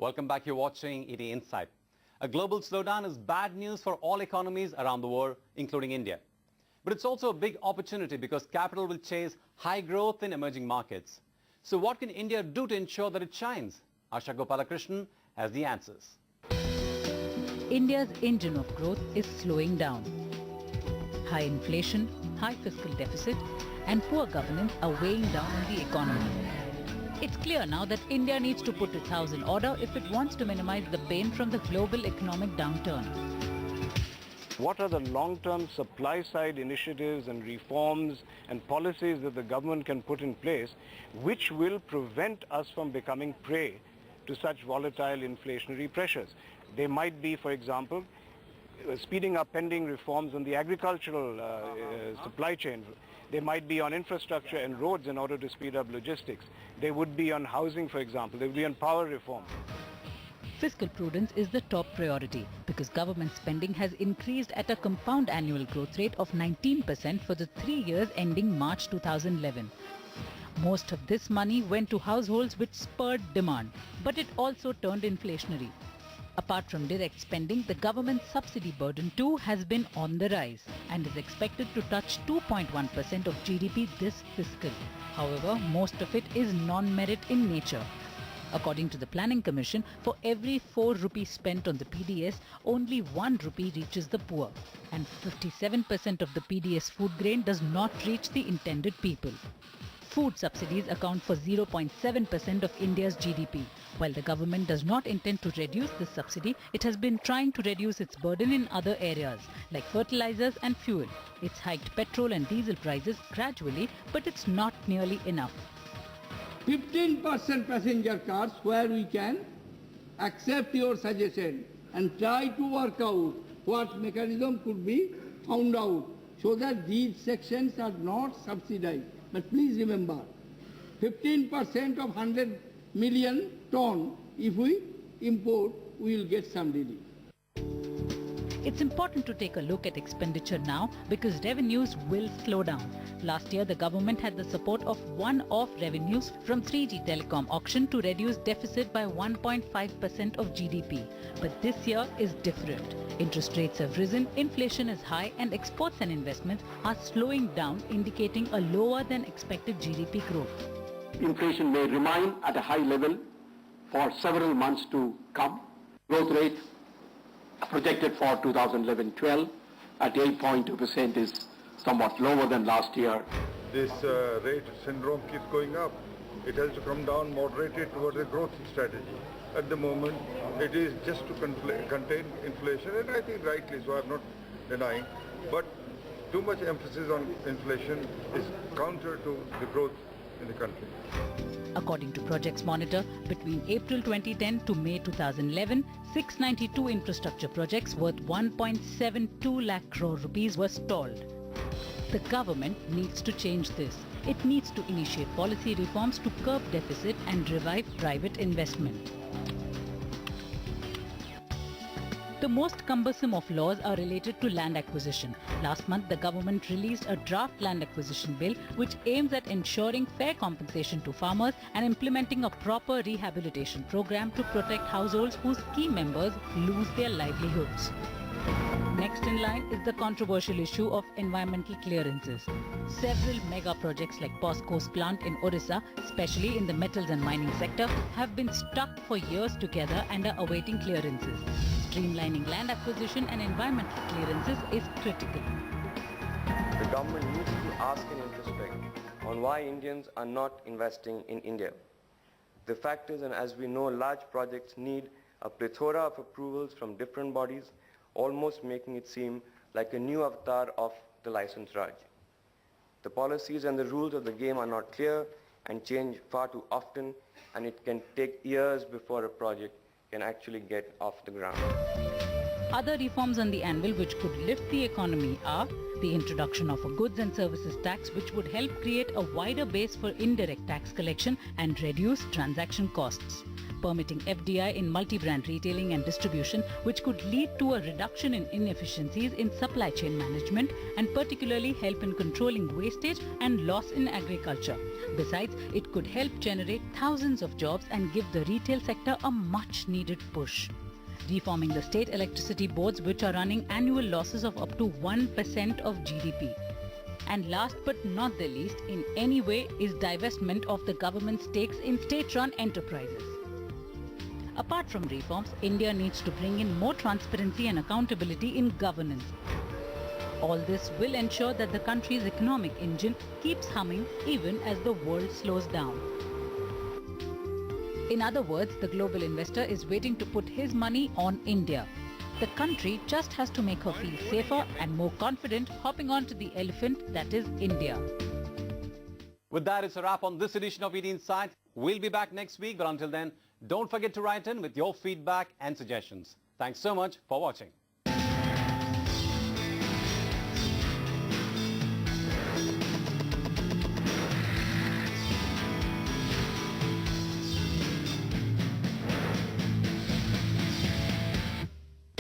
Welcome back. You're watching ET Insight. A global slowdown is bad news for all economies around the world, including India. But it's also a big opportunity because capital will chase high growth in emerging markets. So what can India do to ensure that it shines? Asha Gopalakrishnan has the answers. India's engine of growth is slowing down. High inflation, high fiscal deficit and poor governance are weighing down on the economy. It's clear now that India needs to put its house in order if it wants to minimize the pain from the global economic downturn. What are the long-term supply-side initiatives and reforms and policies that the government can put in place which will prevent us from becoming prey to such volatile inflationary pressures? They might be, for example, speeding up pending reforms on the agricultural supply chain. They might be on infrastructure and roads in order to speed up logistics. They would be on housing, for example. They would be on power reform. Fiscal prudence is the top priority because government spending has increased at a compound annual growth rate of 19% for the 3 years ending March 2011. Most of this money went to households which spurred demand, but it also turned inflationary. Apart from direct spending, the government subsidy burden too has been on the rise and is expected to touch 2.1% of GDP this fiscal. However, most of it is non-merit in nature. According to the Planning Commission, for every 4 rupees spent on the PDS, only 1 rupee reaches the poor. And 57% of the PDS food grain does not reach the intended people. Food subsidies account for 0.7% of India's GDP. While the government does not intend to reduce this subsidy, it has been trying to reduce its burden in other areas, like fertilizers and fuel. It's hiked petrol and diesel prices gradually, but it's not nearly enough. 15% passenger cars where we can accept your suggestion and try to work out what mechanism could be found out so that these sections are not subsidized. But please remember, 15% of 100 million ton, if we import, we will get some relief. It's important to take a look at expenditure now because revenues will slow down. Last year, the government had the support of one-off revenues from 3G telecom auction to reduce deficit by 1.5% of GDP. But this year is different. Interest rates have risen, inflation is high and exports and investments are slowing down, indicating a lower than expected GDP growth. Inflation may remain at a high level for several months to come. Growth rate projected for 2011-12 at 8.2% is somewhat lower than last year. This rate syndrome keeps going up. It has to come down moderated towards a growth strategy. At the moment, it is just to contain inflation, and I think rightly so, I'm not denying. But too much emphasis on inflation is counter to the growth in the country. According to Projects Monitor, between April 2010 to May 2011, 692 infrastructure projects worth 1.72 lakh crore rupees were stalled. The government needs to change this. It needs to initiate policy reforms to curb deficit and revive private investment. The most cumbersome of laws are related to land acquisition. Last month, the government released a draft land acquisition bill which aims at ensuring fair compensation to farmers and implementing a proper rehabilitation program to protect households whose key members lose their livelihoods. Next in line is the controversial issue of environmental clearances. Several mega projects like POSCO's plant in Orissa, especially in the metals and mining sector, have been stuck for years together and are awaiting clearances. Streamlining land acquisition and environmental clearances is critical. The government needs to ask and introspect on why Indians are not investing in India. The fact is, and as we know, large projects need a plethora of approvals from different bodies, almost making it seem like a new avatar of the license Raj. The policies and the rules of the game are not clear and change far too often, and it can take years before a project can actually get off the ground. Other reforms on the anvil which could lift the economy are the introduction of a goods and services tax which would help create a wider base for indirect tax collection and reduce transaction costs. Permitting FDI in multi-brand retailing and distribution, which could lead to a reduction in inefficiencies in supply chain management and particularly help in controlling wastage and loss in agriculture. Besides, it could help generate thousands of jobs and give the retail sector a much-needed push. Reforming the state electricity boards, which are running annual losses of up to 1% of GDP. And last but not the least, in any way, is divestment of the government stakes in state-run enterprises. Apart from reforms, India needs to bring in more transparency and accountability in governance. All this will ensure that the country's economic engine keeps humming even as the world slows down. In other words, the global investor is waiting to put his money on India. The country just has to make her feel safer and more confident hopping onto the elephant that is India. With that, it's a wrap on this edition of ET Insights. We'll be back next week, but until then, don't forget to write in with your feedback and suggestions. Thanks so much for watching.